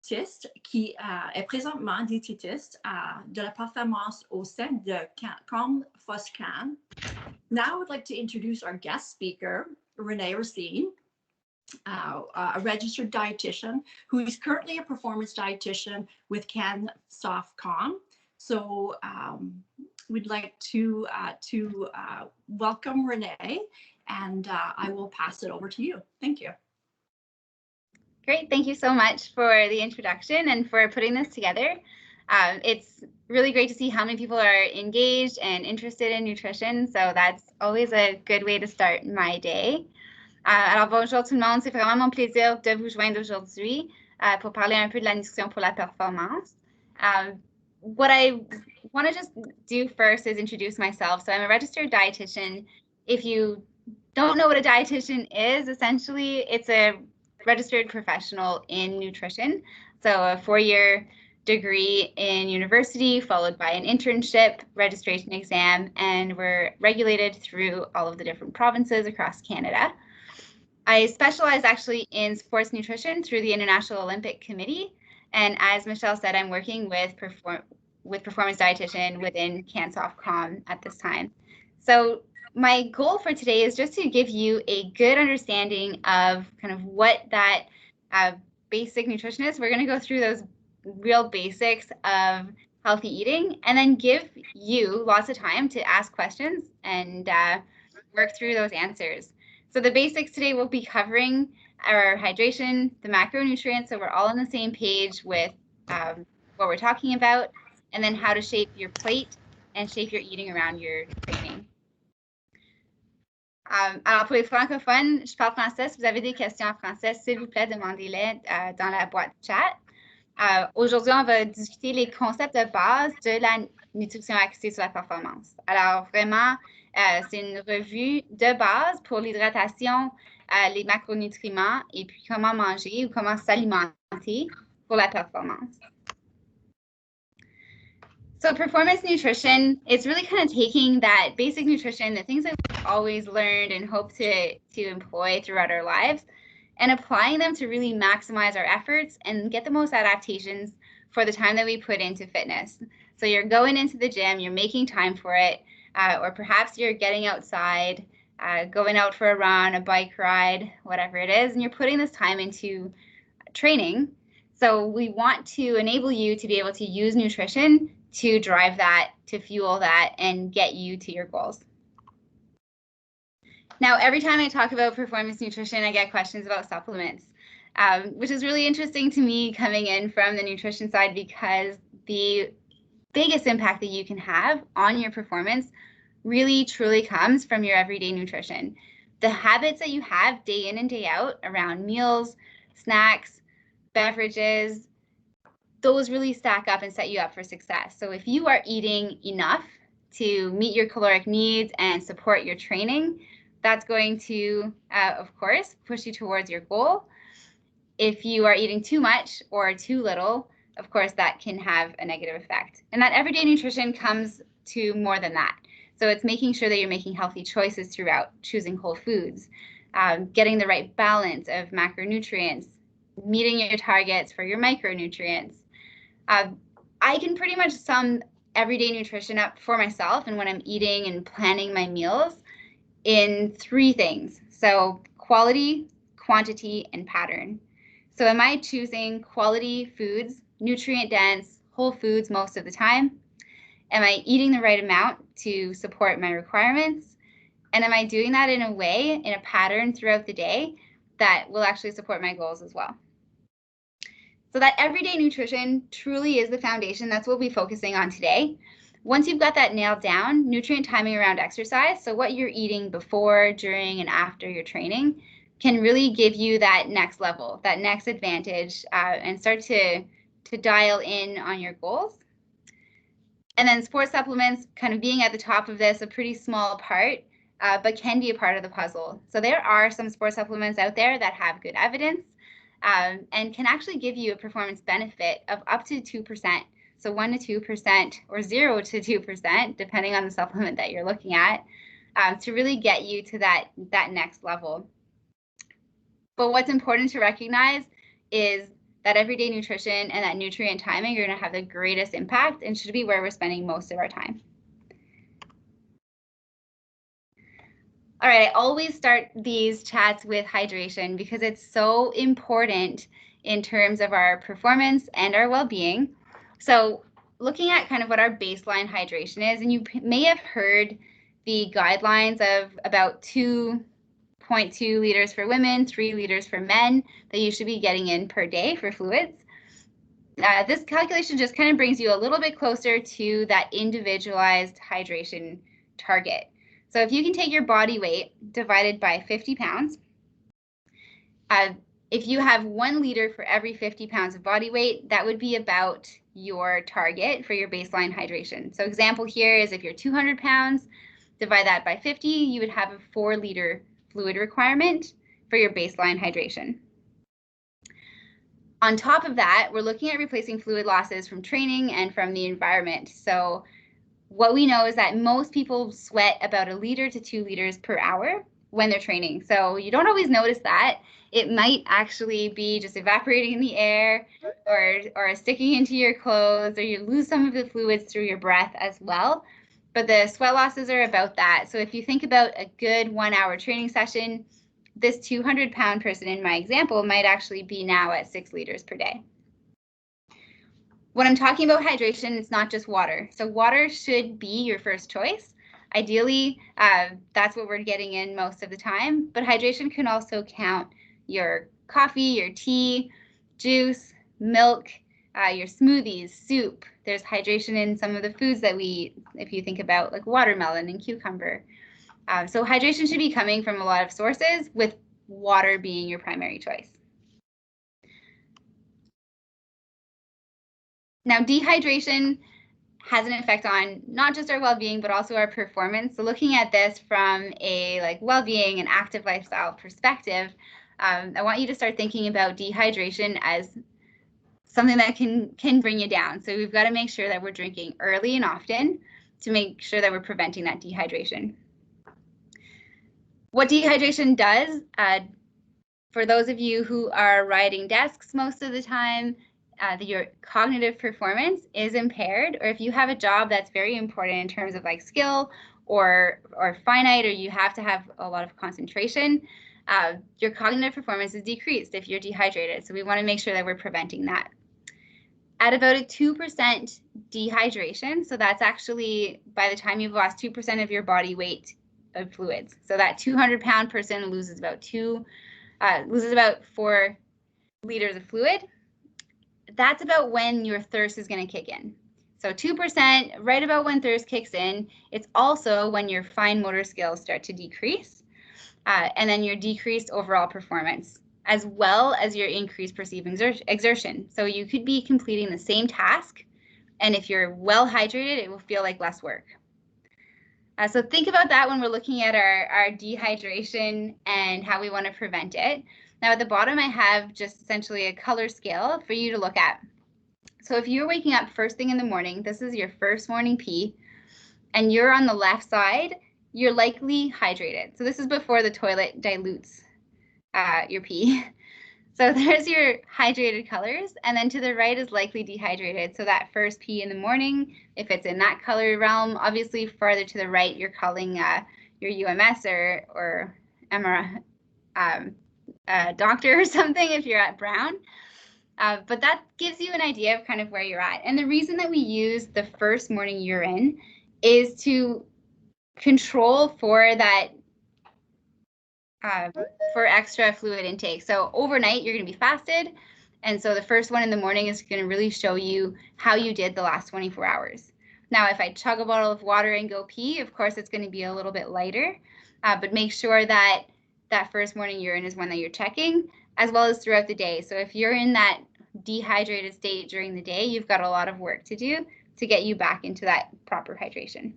diététiste qui est présentement diététiste de la performance au sein de CANSOFCOM. Now I would like to introduce our guest speaker, Renée Racine, a registered dietitian who is currently a performance dietitian with CANSOFCOM. So we'd like to welcome Renée, and I will pass it over to you. Thank you. Great, thank you so much for the introduction and for putting this together. It's really great to see how many people are engaged and interested in nutrition, so that's always a good way to start my day. Alors bonjour tout le monde, c'est vraiment mon plaisir de vous joindre aujourd'hui pour parler un peu de la nutrition pour la performance. What I want to just do first is introduce myself. So I'm a registered dietitian. If you don't know what a dietitian is, essentially it's a registered professional in nutrition. So a 4-year degree in university followed by an internship, registration exam, and we're regulated through all of the different provinces across Canada. I specialize actually in sports nutrition through the International Olympic Committee. And as Michelle said, I'm working with performance dietitian within CANSOFCOM at this time. So my goal for today is just to give you a good understanding of kind of what that basic nutrition is. We're going to go through those real basics of healthy eating and then give you lots of time to ask questions and work through those answers. So the basics today will be covering our hydration, the macronutrients, so we're all on the same page with what we're talking about, and then how to shape your plate and shape your eating around your training. Alors, pour les francophones, je parle français. Si vous avez des questions en français, s'il vous plaît, demandez-les dans la boîte chat. Aujourd'hui, on va discuter les concepts de base de la nutrition axée sur la performance. Alors, vraiment, c'est une revue de base pour l'hydratation, les macronutriments et puis comment manger ou comment s'alimenter pour la performance. So performance nutrition, it's really kind of taking that basic nutrition, the things that we've always learned and hope to employ throughout our lives, and applying them to really maximize our efforts and get the most adaptations for the time that we put into fitness. So you're going into the gym, you're making time for it, or perhaps you're getting outside, going out for a run, a bike ride, whatever it is, and you're putting this time into training. So we want to enable you to be able to use nutrition to drive that, to fuel that, and get you to your goals. Now, every time I talk about performance nutrition, I get questions about supplements, which is really interesting to me coming in from the nutrition side because the biggest impact that you can have on your performance really truly comes from your everyday nutrition. The habits that you have day in and day out around meals, snacks, beverages, those really stack up and set you up for success. So if you are eating enough to meet your caloric needs and support your training, that's going to, of course, push you towards your goal. If you are eating too much or too little, of course, that can have a negative effect. And that everyday nutrition comes to more than that. So it's making sure that you're making healthy choices throughout, choosing whole foods, getting the right balance of macronutrients, meeting your targets for your micronutrients. I can pretty much sum everyday nutrition up for myself and when I'm eating and planning my meals in 3 things. So quality, quantity, and pattern. So am I choosing quality foods, nutrient dense, whole foods most of the time? Am I eating the right amount to support my requirements? And am I doing that in a way, in a pattern throughout the day that will actually support my goals as well? So that everyday nutrition truly is the foundation. That's what we'll be focusing on today. Once you've got that nailed down, nutrient timing around exercise, so what you're eating before, during, and after your training can really give you that next level, that next advantage, and start to dial in on your goals. And then sports supplements kind of being at the top of this, a pretty small part, but can be a part of the puzzle. So there are some sports supplements out there that have good evidence and can actually give you a performance benefit of up to 2%. So 1 to 2% or 0 to 2%, depending on the supplement that you're looking at, to really get you to that next level. But what's important to recognize is that everyday nutrition and that nutrient timing are going to have the greatest impact and should be where we're spending most of our time. All right, I always start these chats with hydration because it's so important in terms of our performance and our well-being. So looking at kind of what our baseline hydration is, and you may have heard the guidelines of about 2.2 liters for women, 3 liters for men that you should be getting in per day for fluids. This calculation just kind of brings you a little bit closer to that individualized hydration target. So if you can take your body weight divided by 50 pounds, if you have 1 liter for every 50 pounds of body weight, that would be about your target for your baseline hydration. So example here is if you're 200 pounds, divide that by 50, you would have a 4 liter fluid requirement for your baseline hydration. On top of that, we're looking at replacing fluid losses from training and from the environment. So what we know is that most people sweat about 1 liter to 2 liters per hour when they're training. So you don't always notice that. It might actually be just evaporating in the air or sticking into your clothes, or you lose some of the fluids through your breath as well. But the sweat losses are about that. So if you think about a good 1 hour training session, this 200-pound person in my example might actually be now at 6 liters per day. When I'm talking about hydration, it's not just water. So water should be your first choice. Ideally, that's what we're getting in most of the time, but hydration can also count your coffee, your tea, juice, milk, your smoothies, soup. There's hydration in some of the foods that we eat, if you think about like watermelon and cucumber. So hydration should be coming from a lot of sources, with water being your primary choice. Now, dehydration has an effect on not just our well-being, but also our performance. So looking at this from a well-being and active lifestyle perspective, I want you to start thinking about dehydration as something that can bring you down. So we've got to make sure that we're drinking early and often to make sure that we're preventing that dehydration. What dehydration does, for those of you who are riding desks most of the time, your cognitive performance is impaired, or if you have a job that's very important in terms of like skill or finite, or you have to have a lot of concentration, your cognitive performance is decreased if you're dehydrated. So we want to make sure that we're preventing that. At about a 2% dehydration, so that's actually by the time you've lost 2% of your body weight of fluids. So that 200-pound person loses about 4 liters of fluid. That's about when your thirst is going to kick in. So 2%, right about when thirst kicks in. It's also when your fine motor skills start to decrease, and then your decreased overall performance, as well as your increased perceived exertion. So you could be completing the same task, and if you're well hydrated, it will feel like less work. So think about that when we're looking at our dehydration and how we want to prevent it. Now at the bottom, I have just essentially a color scale for you to look at. So if you're waking up first thing in the morning, this is your first morning pee, and you're on the left side, you're likely hydrated. So this is before the toilet dilutes your pee. So there's your hydrated colors, and then to the right is likely dehydrated. So that first pee in the morning, if it's in that color realm, obviously farther to the right, you're calling your UMS or MRI doctor or something if you're at brown. But that gives you an idea of kind of where you're at. And the reason that we use the first morning urine is to control for that for extra fluid intake. So overnight, you're going to be fasted. And so the first one in the morning is going to really show you how you did the last 24 hours. Now, if I chug a bottle of water and go pee, of course, it's going to be a little bit lighter, but make sure that that first morning urine is one that you're checking, as well as throughout the day. So if you're in that dehydrated state during the day, you've got a lot of work to do to get you back into that proper hydration.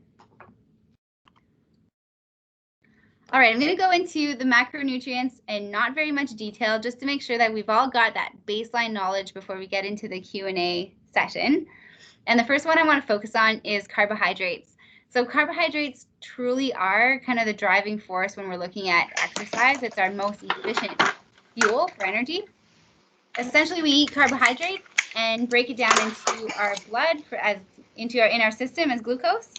All right, I'm going to go into the macronutrients in not very much detail, just to make sure that we've all got that baseline knowledge before we get into the Q&A session. And the first one I want to focus on is carbohydrates. So carbohydrates truly are kind of the driving force when we're looking at exercise. It's our most efficient fuel for energy. essentially we eat carbohydrates and break it down into our blood in our system as glucose.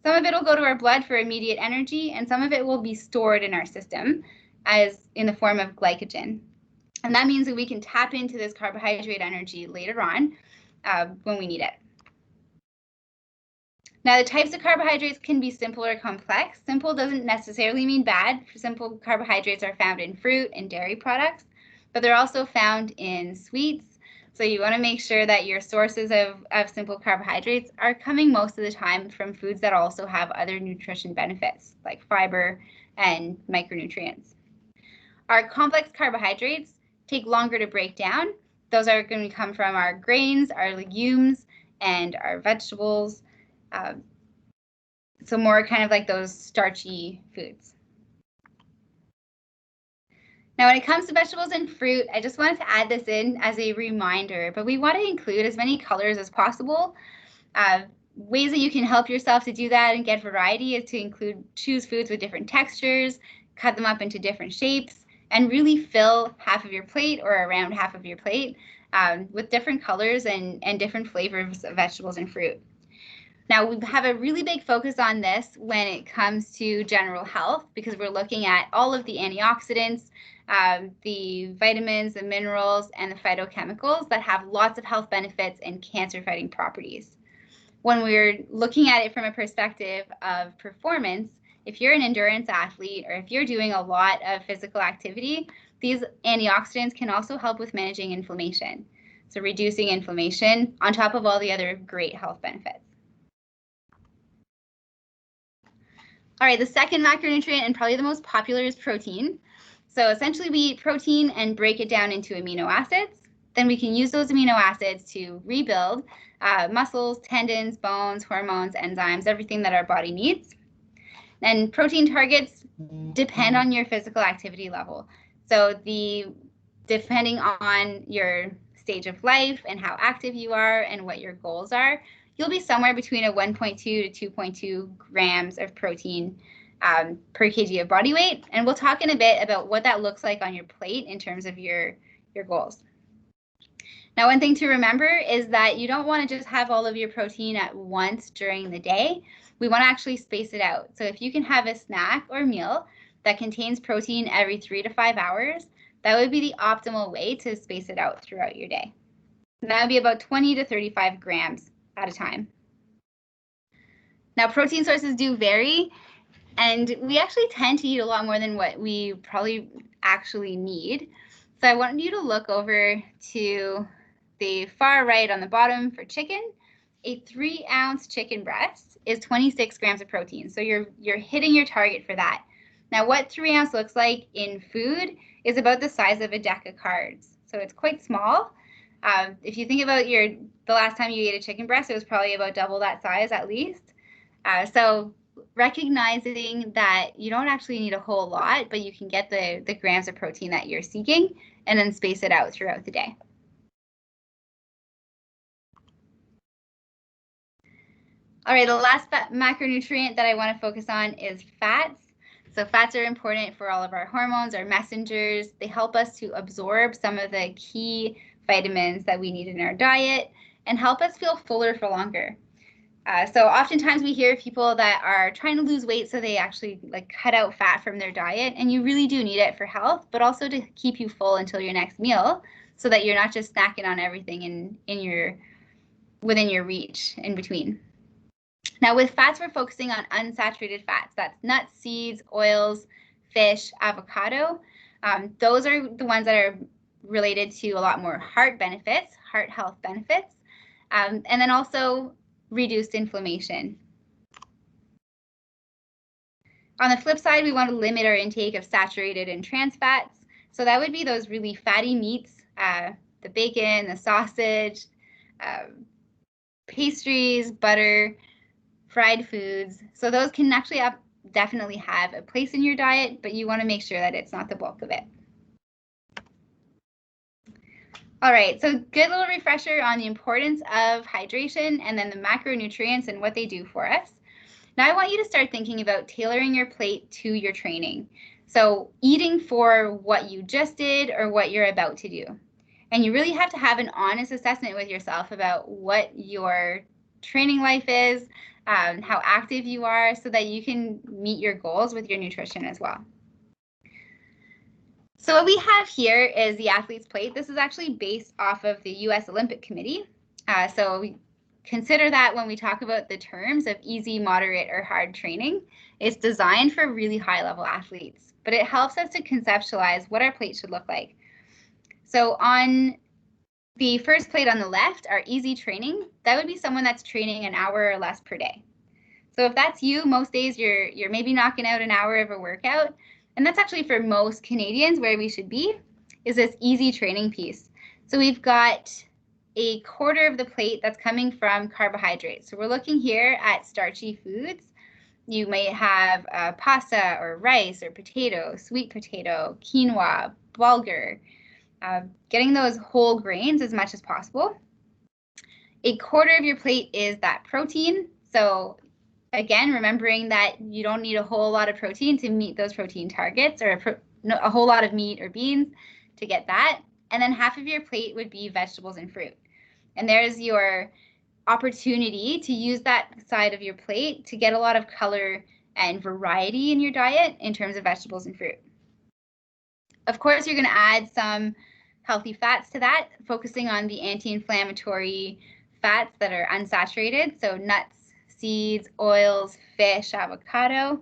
Some of it will go to our blood for immediate energy, and some of it will be stored in our system as in the form of glycogen. And that means that we can tap into this carbohydrate energy later on when we need it. Now, the types of carbohydrates can be simple or complex. Simple doesn't necessarily mean bad. Simple carbohydrates are found in fruit and dairy products, but they're also found in sweets. So you want to make sure that your sources of simple carbohydrates are coming most of the time from foods that also have other nutrition benefits, like fiber and micronutrients. Our complex carbohydrates take longer to break down. Those are going to come from our grains, our legumes, and our vegetables. So more kind of like those starchy foods. Now, when it comes to vegetables and fruit, I just wanted to add this in as a reminder, but we want to include as many colors as possible. Ways that you can help yourself to do that and get variety is to choose foods with different textures, cut them up into different shapes, and really fill half of your plate or around half of your plate with different colors and different flavors of vegetables and fruit. Now, we have a really big focus on this when it comes to general health because we're looking at all of the antioxidants, the vitamins, the minerals, and the phytochemicals that have lots of health benefits and cancer-fighting properties. When we're looking at it from a perspective of performance, if you're an endurance athlete or if you're doing a lot of physical activity, these antioxidants can also help with managing inflammation. So reducing inflammation on top of all the other great health benefits. All right, the second macronutrient and probably the most popular is protein. So essentially we eat protein and break it down into amino acids. Then we can use those amino acids to rebuild muscles, tendons, bones, hormones, enzymes, everything that our body needs. And protein targets depend on your physical activity level. So depending on your stage of life and how active you are and what your goals are, you'll be somewhere between a 1.2 to 2.2 grams of protein per kg of body weight. And we'll talk in a bit about what that looks like on your plate in terms of your goals. Now, one thing to remember is that you don't want to just have all of your protein at once during the day. We want to actually space it out. So if you can have a snack or meal that contains protein every 3 to 5 hours, that would be the optimal way to space it out throughout your day. And that would be about 20 to 35 grams at a time. Now, protein sources do vary, and we actually tend to eat a lot more than what we probably actually need. So I want you to look over to the far right on the bottom for chicken. A 3-ounce chicken breast is 26 grams of protein. So you're hitting your target for that. Now, what 3 ounce looks like in food is about the size of a deck of cards. So it's quite small. If you think about the last time you ate a chicken breast, it was probably about double that size at least. So recognizing that you don't actually need a whole lot, but you can get the grams of protein that you're seeking and then space it out throughout the day. All right, the last macronutrient that I want to focus on is fats. So fats are important for all of our hormones, our messengers. They help us to absorb some of the key vitamins that we need in our diet and help us feel fuller for longer. So oftentimes we hear people that are trying to lose weight, so they actually cut out fat from their diet, and you really do need it for health, but also to keep you full until your next meal, so that you're not just snacking on everything within your reach in between. Now with fats, we're focusing on unsaturated fats. That's nuts, seeds, oils, fish, avocado. Those are the ones that are related to a lot more heart health benefits, and then also reduced inflammation. On the flip side, we want to limit our intake of saturated and trans fats. So that would be those really fatty meats, the bacon, the sausage, pastries, butter, fried foods. So those can actually definitely have a place in your diet, but you want to make sure that it's not the bulk of it. All right, so good little refresher on the importance of hydration and then the macronutrients and what they do for us. Now I want you to start thinking about tailoring your plate to your training. So eating for what you just did or what you're about to do. And you really have to have an honest assessment with yourself about what your training life is, how active you are, so that you can meet your goals with your nutrition as well. So what we have here is the athlete's plate. This is actually based off of the U.S. Olympic Committee. So we consider that when we talk about the terms of easy, moderate, or hard training. It's designed for really high-level athletes, but it helps us to conceptualize what our plate should look like. So on the first plate on the left, our easy training, that would be someone that's training an hour or less per day. So if that's you, most days you're maybe knocking out an hour of a workout. And that's actually for most Canadians where we should be, is this easy training piece. So we've got a quarter of the plate that's coming from carbohydrates. So we're looking here at starchy foods. You may have pasta or rice or potato, sweet potato, quinoa, bulgur, getting those whole grains as much as possible. A quarter of your plate is that protein. So again, remembering that you don't need a whole lot of protein to meet those protein targets, or a whole lot of meat or beans to get that. And then half of your plate would be vegetables and fruit. And there's your opportunity to use that side of your plate to get a lot of color and variety in your diet in terms of vegetables and fruit. Of course, you're going to add some healthy fats to that, focusing on the anti-inflammatory fats that are unsaturated, so nuts, seeds, oils, fish, avocado,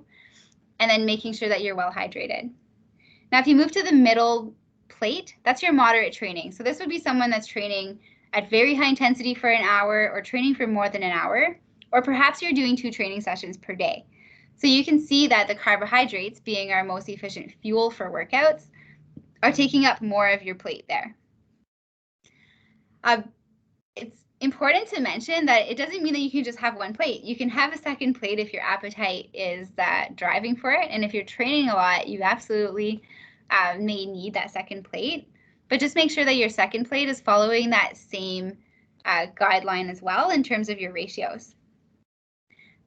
and then making sure that you're well hydrated. Now, if you move to the middle plate, that's your moderate training. So this would be someone that's training at very high intensity for an hour, or training for more than an hour, or perhaps you're doing 2 training sessions per day. So you can see that the carbohydrates, being our most efficient fuel for workouts, are taking up more of your plate there. It's important to mention that it doesn't mean that you can just have one plate. You can have a second plate if your appetite is driving for it. And if you're training a lot, you absolutely may need that second plate. But just make sure that your second plate is following that same guideline as well in terms of your ratios.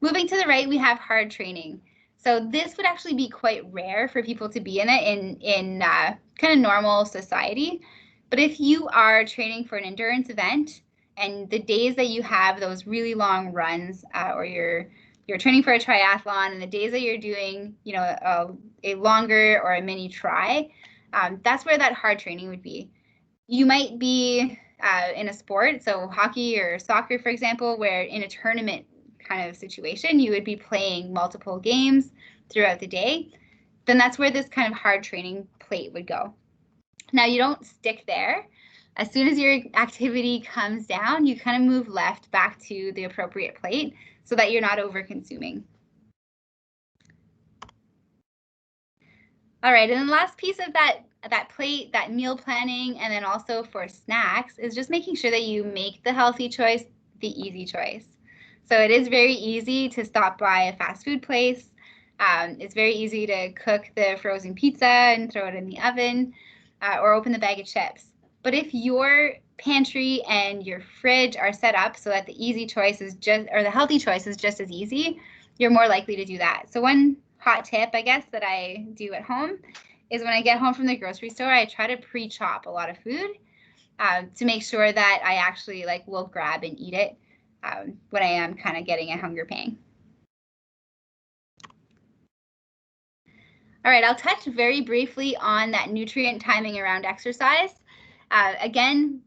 Moving to the right, we have hard training. So this would actually be quite rare for people to be in it in kind of normal society. But if you are training for an endurance event, and the days that you have those really long runs, or you're training for a triathlon, and the days that you're doing, a longer or a mini tri, that's where that hard training would be. You might be in a sport, so hockey or soccer, for example, where in a tournament kind of situation, you would be playing multiple games throughout the day. Then that's where this kind of hard training plate would go. Now, you don't stick there. As soon as your activity comes down, you kind of move left back to the appropriate plate so that you're not over consuming. All right, and then the last piece of that plate, that meal planning, and then also for snacks, is just making sure that you make the healthy choice the easy choice. So it is very easy to stop by a fast food place. It's very easy to cook the frozen pizza and throw it in the oven, or open the bag of chips. But if your pantry and your fridge are set up so that the easy choice is the healthy choice is just as easy, you're more likely to do that. So one hot tip, I guess, that I do at home is when I get home from the grocery store, I try to pre-chop a lot of food to make sure that I actually will grab and eat it when I am kind of getting a hunger pang. All right, I'll touch very briefly on that nutrient timing around exercise. Again,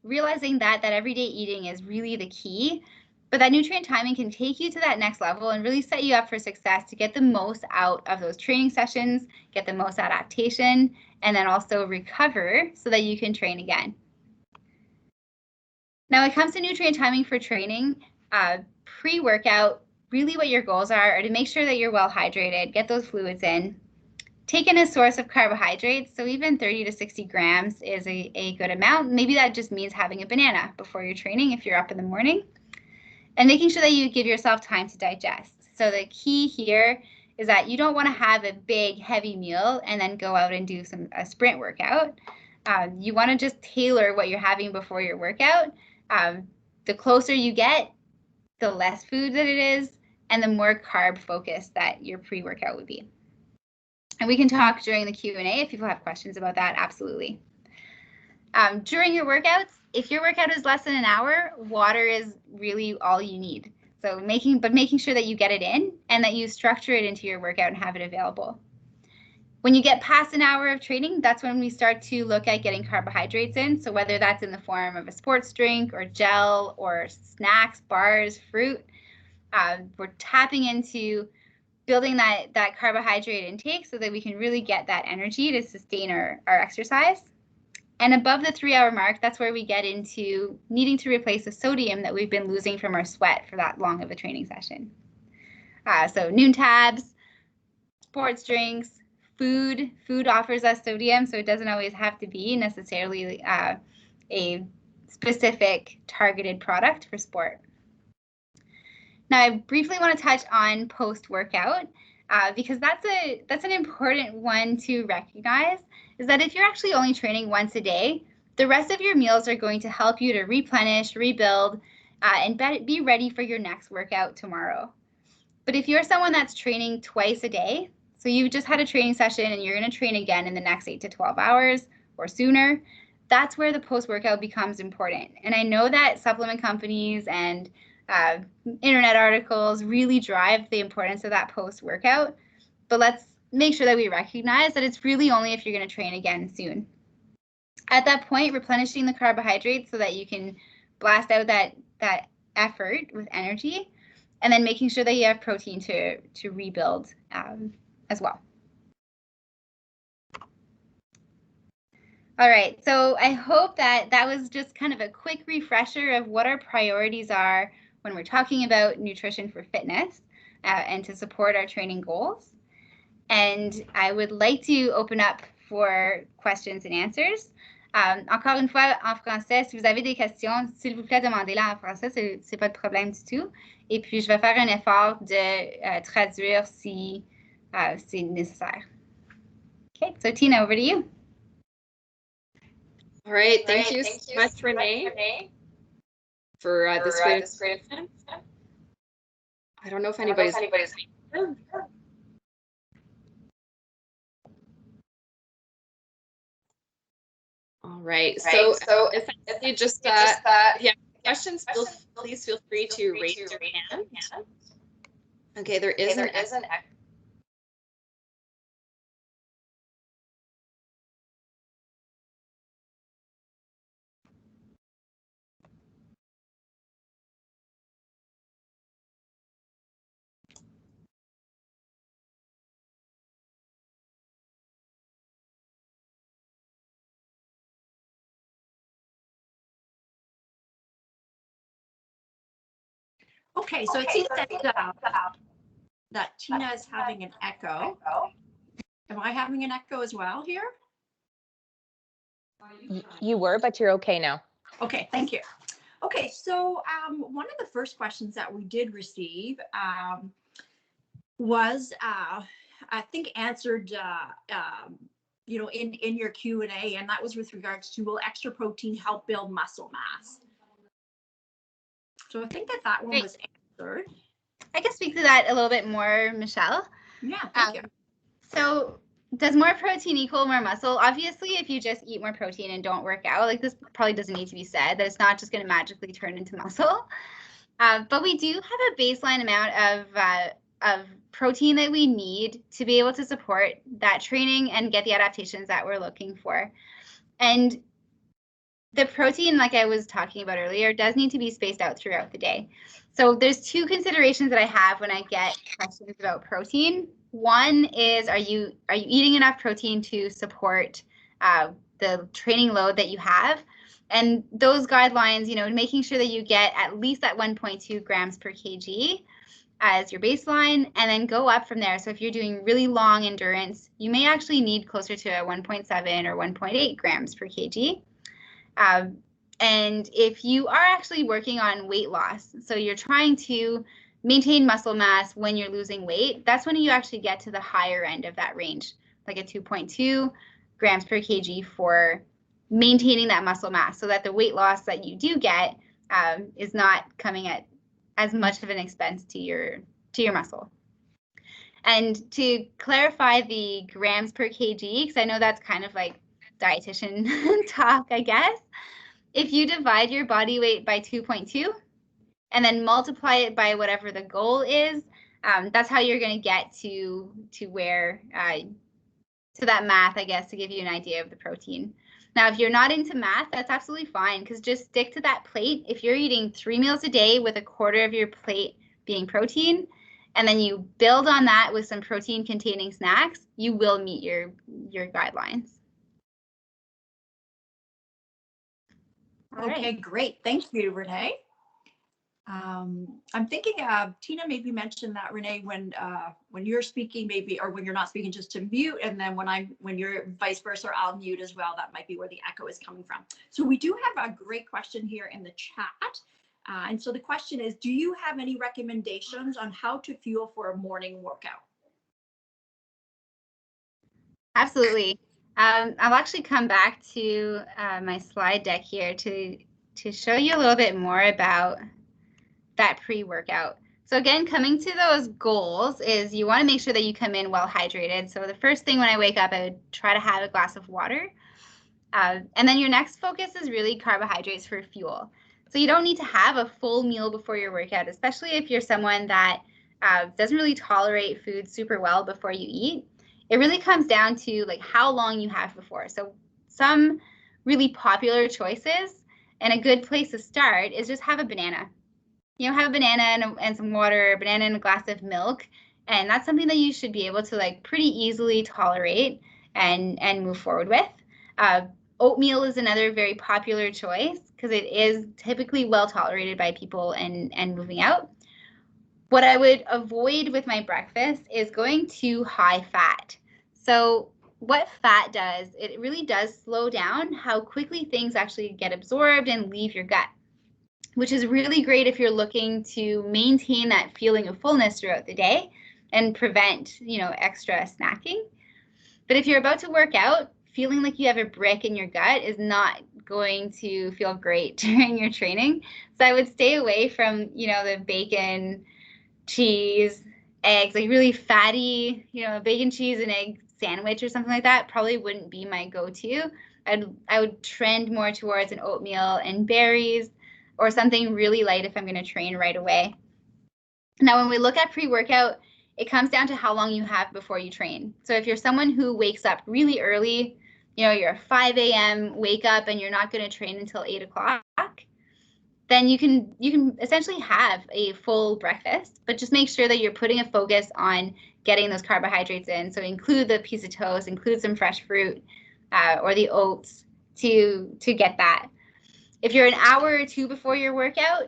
realizing that everyday eating is really the key, but that nutrient timing can take you to that next level and really set you up for success to get the most out of those training sessions, get the most adaptation, and then also recover so that you can train again. Now, when it comes to nutrient timing for training, pre-workout, really what your goals are to make sure that you're well hydrated, get those fluids in, take in a source of carbohydrates. So even 30 to 60 grams is a good amount. Maybe that just means having a banana before your training if you're up in the morning, and making sure that you give yourself time to digest. So the key here is that you don't want to have a big heavy meal and then go out and do a sprint workout. You want to just tailor what you're having before your workout. The closer you get, the less food that it is, and the more carb focused that your pre-workout would be. And we can talk during the Q&A if people have questions about that, absolutely. During your workouts, if your workout is less than an hour, water is really all you need. So making sure that you get it in and that you structure it into your workout and have it available. When you get past an hour of training, that's when we start to look at getting carbohydrates in. So whether that's in the form of a sports drink or gel or snacks, bars, fruit, we're tapping into building that carbohydrate intake so that we can really get that energy to sustain our exercise. And above the 3-hour mark, that's where we get into needing to replace the sodium that we've been losing from our sweat for that long of a training session. So noon tabs, sports drinks, food offers us sodium, so it doesn't always have to be necessarily a specific targeted product for sport. Now, I briefly want to touch on post-workout because that's an important one to recognize, is that if you're actually only training once a day, the rest of your meals are going to help you to replenish, rebuild, and be ready for your next workout tomorrow. But if you're someone that's training twice a day, so you just had a training session and you're going to train again in the next 8 to 12 hours or sooner, that's where the post-workout becomes important. And I know that supplement companies and internet articles really drive the importance of that post-workout, but let's make sure that we recognize that it's really only if you're going to train again soon. At that point, replenishing the carbohydrates so that you can blast out that effort with energy, and then making sure that you have protein to rebuild as well. All right, so I hope that was just kind of a quick refresher of what our priorities are when we're talking about nutrition for fitness and to support our training goals. And I would like to open up for questions and answers. Encore une fois, en français, si vous avez des questions, s'il vous plaît, demandez-la en français, c'est pas de problème du tout. Et puis, je vais faire un effort de traduire si c'est nécessaire. Okay, so Tina, over to you. All right, thank you so much, Renée, for this great description. I don't know if anybody's all right, so if you just yeah, questions, please feel free to raise your hand. Okay, there is an Okay, so it seems that Tina is having an echo. Am I having an echo as well here? You were, but you're okay now. Okay, thank you. Okay, so one of the first questions that we did receive was, I think, answered, you know, in your Q&A, and that was with regards to, will extra protein help build muscle mass? So I think that one was answered. I can speak to that a little bit more, Michelle. Yeah, thank you. So does more protein equal more muscle? Obviously, if you just eat more protein and don't work out, like, this probably doesn't need to be said, that it's not just going to magically turn into muscle. But we do have a baseline amount of protein that we need to be able to support that training and get the adaptations that we're looking for. And the protein, like I was talking about earlier, does need to be spaced out throughout the day. So there's two considerations that I have when I get questions about protein. One is, are you eating enough protein to support the training load that you have? And those guidelines, you know, making sure that you get at least that 1.2 grams per kg as your baseline, and then go up from there. So if you're doing really long endurance, you may actually need closer to a 1.7 or 1.8 grams per kg. And if you are actually working on weight loss, so you're trying to maintain muscle mass when you're losing weight, that's when you actually get to the higher end of that range, like a 2.2 grams per kg for maintaining that muscle mass, so that the weight loss that you do get is not coming at as much of an expense to your muscle. And to clarify the grams per kg, because I know that's kind of like dietitian talk, I guess. If you divide your body weight by 2.2 and then multiply it by whatever the goal is, that's how you're going to get to where, to that math, I guess, to give you an idea of the protein. Now, if you're not into math, that's absolutely fine, because just stick to that plate. If you're eating 3 meals a day with a quarter of your plate being protein, and then you build on that with some protein containing snacks, you will meet your guidelines. Okay, great. Thank you, Renee. I'm thinking Tina maybe mentioned that, Renee, when you're speaking, maybe, or when you're not speaking, just to mute, and then when you're vice versa, I'll mute as well. That might be where the echo is coming from. So we do have a great question here in the chat. And so the question is, do you have any recommendations on how to fuel for a morning workout? Absolutely. I'll actually come back to my slide deck here to show you a little bit more about that pre-workout. So again, coming to those goals is you want to make sure that you come in well hydrated. So the first thing when I wake up, I would try to have a glass of water. And then your next focus is really carbohydrates for fuel. So you don't need to have a full meal before your workout, especially if you're someone that doesn't really tolerate food super well before you eat. It really comes down to like how long you have before. So some really popular choices and a good place to start is just have a banana. Have a banana and some water, a banana and a glass of milk. And that's something that you should be able to like pretty easily tolerate and move forward with. Oatmeal is another very popular choice because it is typically well tolerated by people and moving out. What I would avoid with my breakfast is going too high fat. So what fat does, it really does slow down how quickly things actually get absorbed and leave your gut, which is really great if you're looking to maintain that feeling of fullness throughout the day and prevent, extra snacking. But if you're about to work out, feeling like you have a brick in your gut is not going to feel great during your training. So I would stay away from, the bacon, cheese, eggs, like really fatty, bacon, cheese, and egg sandwich or something like that probably wouldn't be my go-to. I would trend more towards an oatmeal and berries or something really light if I'm going to train right away. Now, when we look at pre-workout, it comes down to how long you have before you train. So if you're someone who wakes up really early, you're a 5 a.m. wake up and you're not going to train until 8 o'clock, then you can essentially have a full breakfast, but just make sure that you're putting a focus on getting those carbohydrates in. So include the piece of toast, include some fresh fruit or the oats to get that. If you're an hour or two before your workout,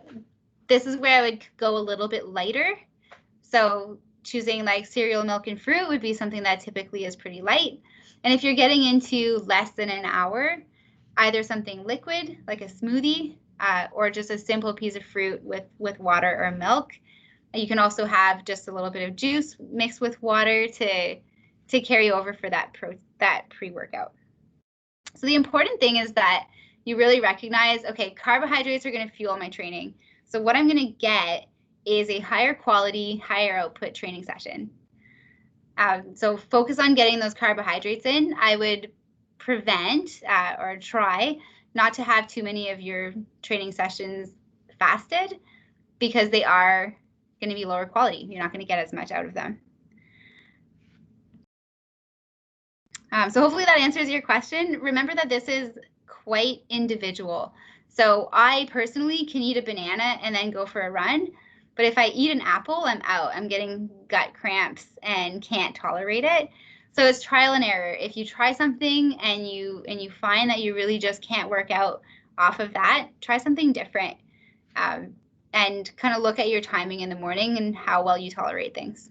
this is where I would go a little bit lighter. So choosing like cereal, milk, and fruit would be something that typically is pretty light. And if you're getting into less than an hour, either something liquid like a smoothie or just a simple piece of fruit with water or milk. You can also have just a little bit of juice mixed with water to carry over for that pre-workout. So the important thing is that you really recognize, okay, carbohydrates are going to fuel my training. So what I'm going to get is a higher quality, higher output training session. So focus on getting those carbohydrates in. I would prevent or try not to have too many of your training sessions fasted because they are going to be lower quality. You're not going to get as much out of them. So hopefully that answers your question. Remember that this is quite individual. So I personally can eat a banana and then go for a run. But if I eat an apple, I'm out. I'm getting gut cramps and can't tolerate it. So it's trial and error. If you try something and you find that you really just can't work out off of that, try something different and kind of look at your timing in the morning and how well you tolerate things.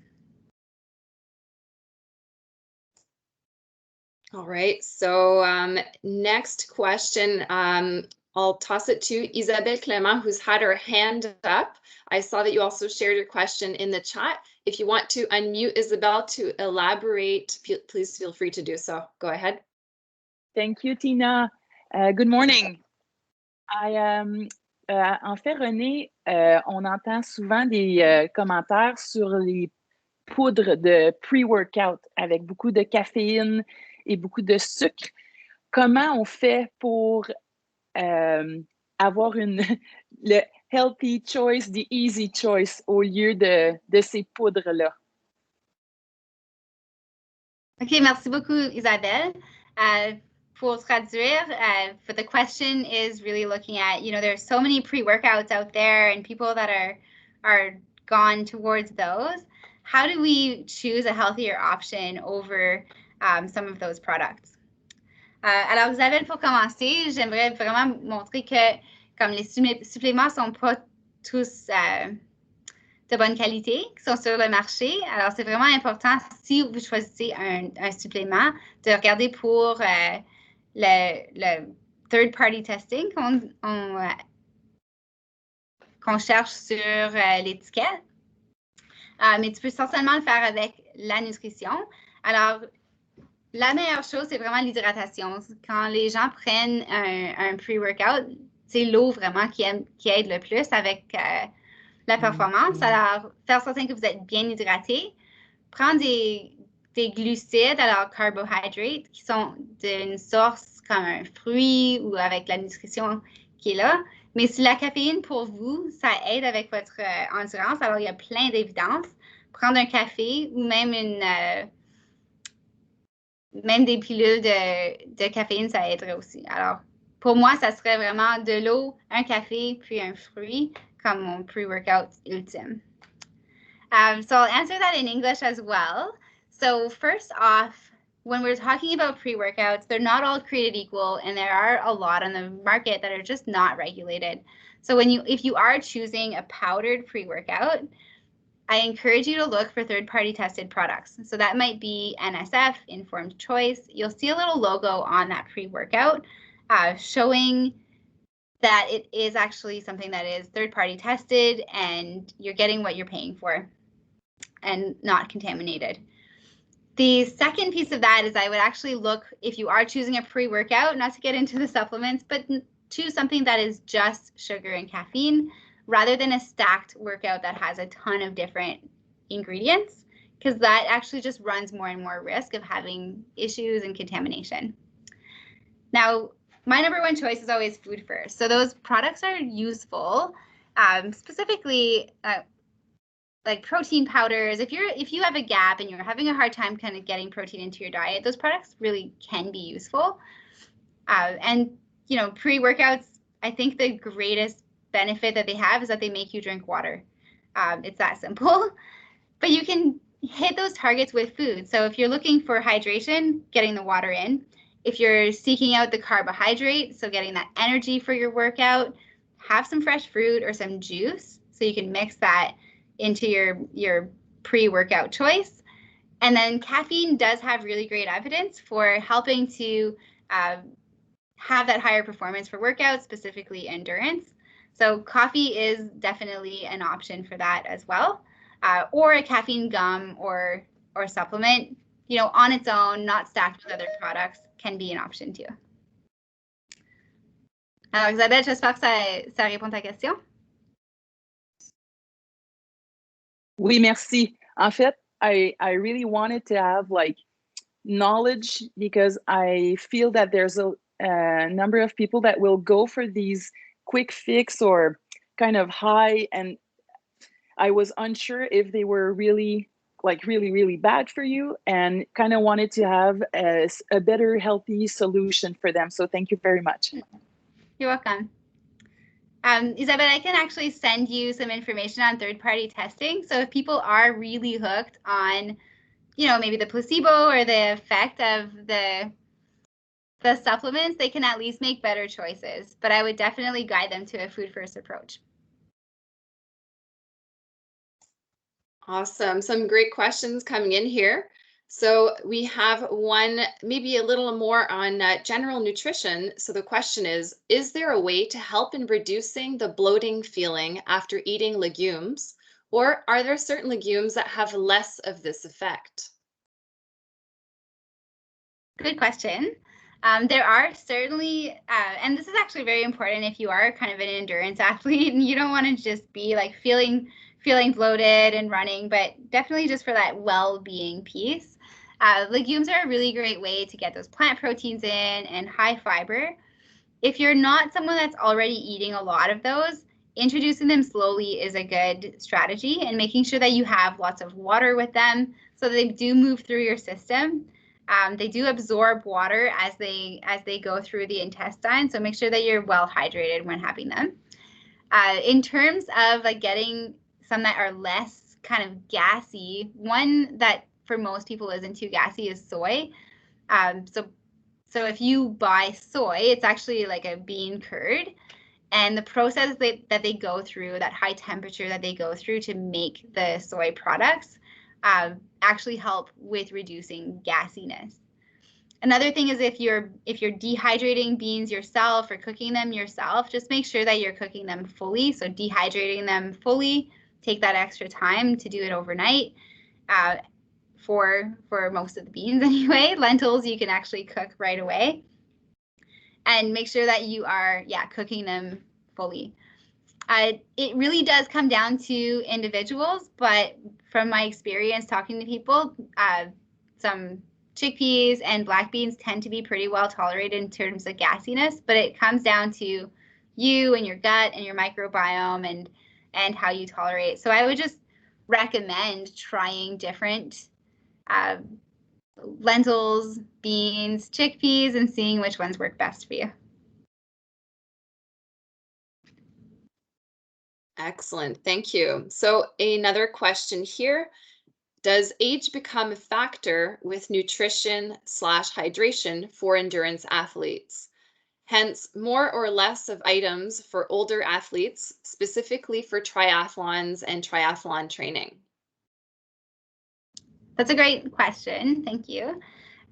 All right, so next question, I'll toss it to Isabelle Clément, who's had her hand up. I saw that you also shared your question in the chat. If you want to unmute Isabelle to elaborate, please feel free to do so. Go ahead. Thank you, Tina. Good morning. En fait, Renée, on entend souvent des commentaires sur les poudres de pre-workout avec beaucoup de caféine et beaucoup de sucre. comment on fait pour avoir le healthy choice, the easy choice au lieu de ces poudres-là? OK, merci beaucoup, Isabelle. Pour traduire, for the question is really looking at, there's so many pre-workouts out there and people that are gone towards those. How do we choose a healthier option over some of those products? Alors, Isabelle, pour commencer, j'aimerais vraiment montrer que comme les suppléments sont pas tous de bonne qualité, qui sont sur le marché. Alors, c'est vraiment important, si vous choisissez un supplément, de regarder pour le third-party testing qu'on cherche sur l'étiquette. Mais tu peux certainement le faire avec la nutrition. Alors, la meilleure chose, c'est vraiment l'hydratation. Quand les gens prennent un pre-workout, c'est l'eau vraiment qui aide le plus avec la performance. Alors, faire certain que vous êtes bien hydraté. Prendre des glucides, alors carbohydrates, qui sont d'une source comme un fruit ou avec la nutrition qui est là. Mais si la caféine, pour vous, ça aide avec votre endurance, alors il y a plein d'évidences. Prendre un café ou même même des pilules de caféine, ça aiderait aussi. Alors, pour moi, ça serait vraiment de l'eau, un café, puis un fruit comme mon pre-workout ultime. So I'll answer that in English as well. So first off, when we're talking about pre-workouts, they're not all created equal, and there are a lot on the market that are just not regulated. So if you are choosing a powdered pre-workout, I encourage you to look for third-party tested products. So that might be NSF, Informed Choice. You'll see a little logo on that pre-workout showing that it is actually something that is third-party tested and you're getting what you're paying for and not contaminated. The second piece of that is I would actually look, if you are choosing a pre-workout, not to get into the supplements, but choose something that is just sugar and caffeine rather than a stacked workout that has a ton of different ingredients, because that actually just runs more and more risk of having issues and contamination. Now, my number one choice is always food first. So those products are useful, specifically like protein powders. If you have a gap and you're having a hard time kind of getting protein into your diet, those products really can be useful. And pre-workouts, I think the greatest benefit that they have is that they make you drink water. It's that simple. But you can hit those targets with food. So if you're looking for hydration, getting the water in. If you're seeking out the carbohydrate, so getting that energy for your workout, have some fresh fruit or some juice so you can mix that into your pre-workout choice. And then caffeine does have really great evidence for helping to have that higher performance for workouts, specifically endurance. So coffee is definitely an option for that as well, or a caffeine gum or supplement, on its own, not stacked with other products, can be an option too. Alors Isabelle, j'espère que ça répond à ta question. Oui, merci. En fait, I really wanted to have knowledge because I feel that there's a number of people that will go for these quick fix or kind of high, and I was unsure if they were really really bad for you, and kind of wanted to have a better healthy solution for them. So thank you very much. You're welcome. Isabelle, I can actually send you some information on third-party testing. So if people are really hooked on, maybe the placebo or the effect of the supplements, they can at least make better choices. But I would definitely guide them to a food-first approach. Awesome. Some great questions coming in here. So we have one, maybe a little more on general nutrition. So the question is there a way to help in reducing the bloating feeling after eating legumes? Or are there certain legumes that have less of this effect? Good question. There are certainly, and this is actually very important if you are kind of an endurance athlete and you don't want to just be feeling bloated and running, but definitely just for that well-being piece. Legumes are a really great way to get those plant proteins in and high fiber. If you're not someone that's already eating a lot of those, introducing them slowly is a good strategy, and making sure that you have lots of water with them so they do move through your system. They do absorb water as they go through the intestine, so make sure that you're well hydrated when having them. In terms of like getting some that are less kind of gassy, one that for most people isn't too gassy is soy. So if you buy soy, it's actually like a bean curd, and the process that they go through, that high temperature that they go through to make the soy products, actually help with reducing gassiness. Another thing is if you're dehydrating beans yourself or cooking them yourself, just make sure that you're cooking them fully. So dehydrating them fully, take that extra time to do it overnight. For most of the beans anyway. Lentils you can actually cook right away. And make sure that you are, cooking them fully. It really does come down to individuals, but from my experience talking to people, some chickpeas and black beans tend to be pretty well tolerated in terms of gassiness, but it comes down to you and your gut and your microbiome and how you tolerate. So I would just recommend trying different lentils, beans, chickpeas, and seeing which ones work best for you. Excellent, thank you. So another question here. Does age become a factor with nutrition/hydration for endurance athletes? Hence, more or less of items for older athletes, specifically for triathlons and triathlon training? That's a great question. Thank you.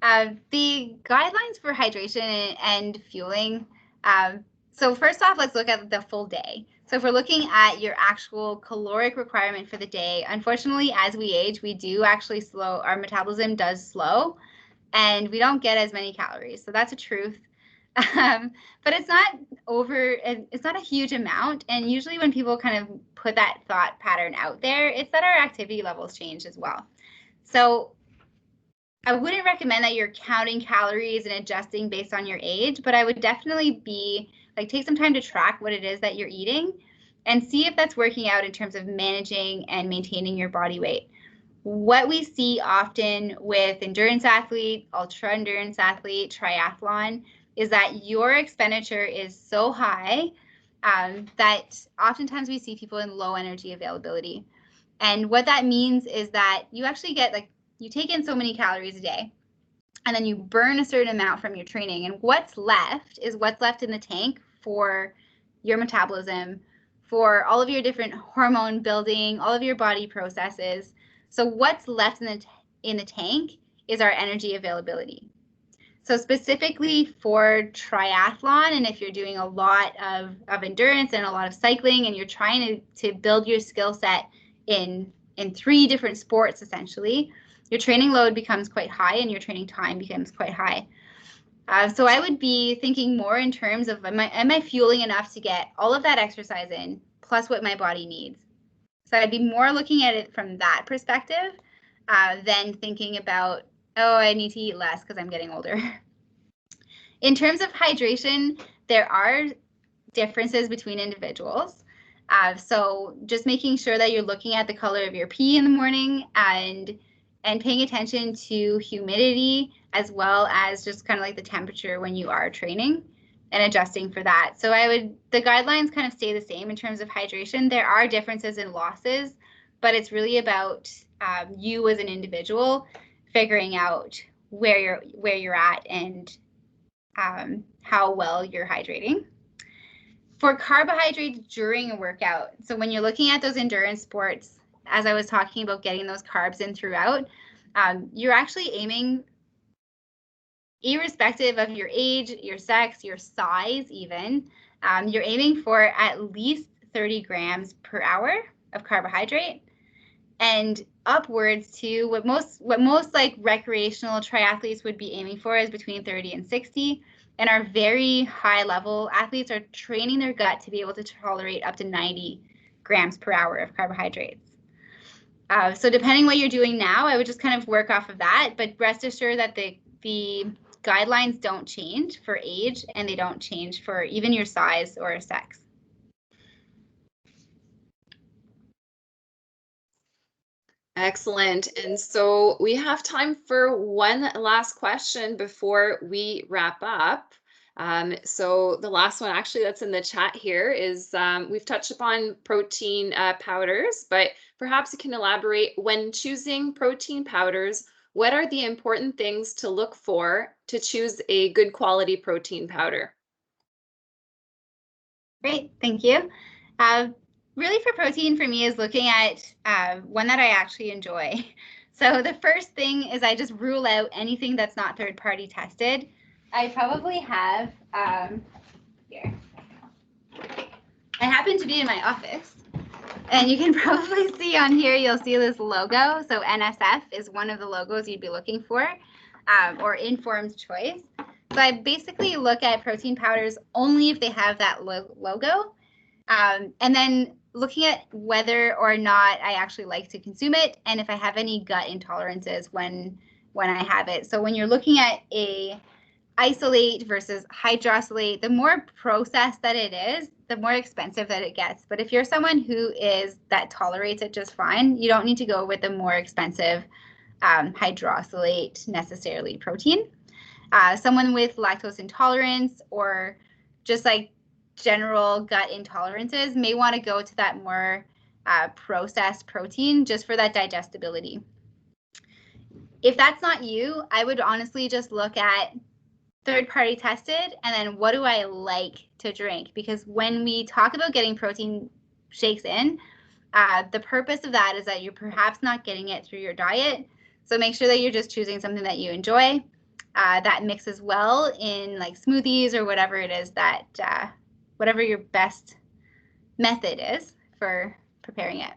The guidelines for hydration and fueling. So first off, let's look at the full day. So if we're looking at your actual caloric requirement for the day, unfortunately, as we age, we do actually slow, our metabolism does slow, and we don't get as many calories. So that's a truth. But it's not a huge amount. And usually when people kind of put that thought pattern out there, it's that our activity levels change as well. So I wouldn't recommend that you're counting calories and adjusting based on your age, but I would definitely take some time to track what it is that you're eating and see if that's working out in terms of managing and maintaining your body weight. What we see often with endurance athlete, ultra endurance athlete, triathlon, is that your expenditure is so high that oftentimes we see people in low energy availability. And what that means is that you actually get you take in so many calories a day, and then you burn a certain amount from your training. And what's left is what's left in the tank for your metabolism, for all of your different hormone building, all of your body processes. So what's left in the tank is our energy availability. So specifically for triathlon, and if you're doing a lot of endurance and a lot of cycling, and you're trying to build your skill set in 3 different sports, essentially, your training load becomes quite high and your training time becomes quite high. So I would be thinking more in terms of, am I fueling enough to get all of that exercise in, plus what my body needs? So I'd be more looking at it from that perspective than thinking about, oh, I need to eat less because I'm getting older. In terms of hydration, there are differences between individuals. So just making sure that you're looking at the color of your pee in the morning and paying attention to humidity, as well as just kind of like the temperature when you are training and adjusting for that. So the guidelines kind of stay the same in terms of hydration. There are differences in losses, but it's really about you as an individual figuring out where you're at and how well you're hydrating. For carbohydrates during a workout, so when you're looking at those endurance sports, as I was talking about getting those carbs in throughout, you're actually aiming, irrespective of your age, your sex, your size even, you're aiming for at least 30 grams per hour of carbohydrate, and upwards to what most like recreational triathletes would be aiming for is between 30 and 60. And our very high level athletes are training their gut to be able to tolerate up to 90 grams per hour of carbohydrates. So depending what you're doing now, I would just kind of work off of that, but rest assured that the guidelines don't change for age and they don't change for even your size or sex. Excellent. And so we have time for one last question before we wrap up. So the last one actually that's in the chat here is we've touched upon protein powders, but perhaps you can elaborate when choosing protein powders, what are the important things to look for to choose a good quality protein powder? Great, thank you. Really for protein for me is looking at one that I actually enjoy. So the first thing is I just rule out anything that's not third-party tested. I probably have here. I happen to be in my office, and you can probably see on here, you'll see this logo. So NSF is one of the logos you'd be looking for, or informed choice. So I basically look at protein powders only if they have that logo, and then looking at whether or not I actually like to consume it, and if I have any gut intolerances when I have it. So when you're looking at a isolate versus hydrolysate, the more processed that it is, the more expensive that it gets. But if you're someone that tolerates it just fine, you don't need to go with the more expensive hydrolysate necessarily protein. Someone with lactose intolerance or just like general gut intolerances may want to go to that more processed protein just for that digestibility. If that's not you, I would honestly just look at third-party tested and then what do I like to drink? Because when we talk about getting protein shakes in, the purpose of that is that you're perhaps not getting it through your diet. So make sure that you're just choosing something that you enjoy, that mixes well in like smoothies or whatever it is that, whatever your best method is for preparing it.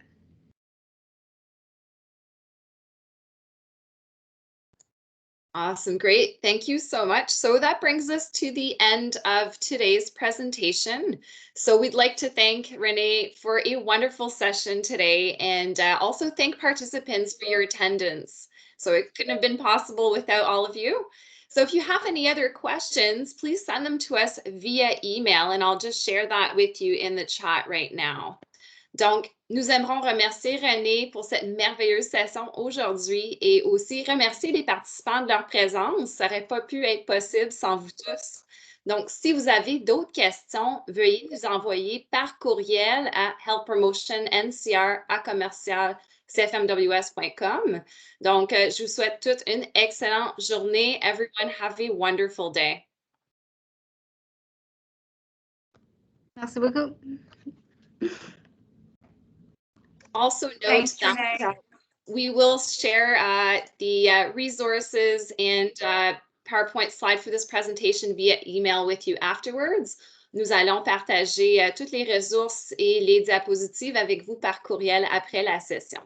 Awesome, great. Thank you so much. So that brings us to the end of today's presentation. So we'd like to thank Renée for a wonderful session today and also thank participants for your attendance. So it couldn't have been possible without all of you. So if you have any other questions, please send them to us via email and I'll just share that with you in the chat right now. Donc, nous aimerons remercier Renée pour cette merveilleuse session aujourd'hui et aussi remercier les participants de leur présence. Ça n'aurait pas pu être possible sans vous tous. Donc, si vous avez d'autres questions, veuillez nous envoyer par courriel à healthpromotion@cfmws.com. Donc, je vous souhaite toute une excellente journée. Everyone have a wonderful day. Merci beaucoup. Also note Thanks, that Renée. we will share the resources and PowerPoint slide for this presentation via email with you afterwards. Nous allons partager toutes les ressources et les diapositives avec vous par courriel après la session.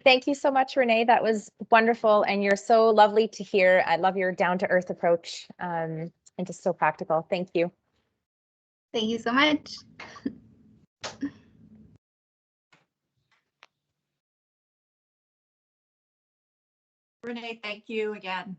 Thank you so much, Renée. That was wonderful. And you're so lovely to hear. I love your down-to-earth approach and just so practical. Thank you. Thank you so much. Renée, thank you again.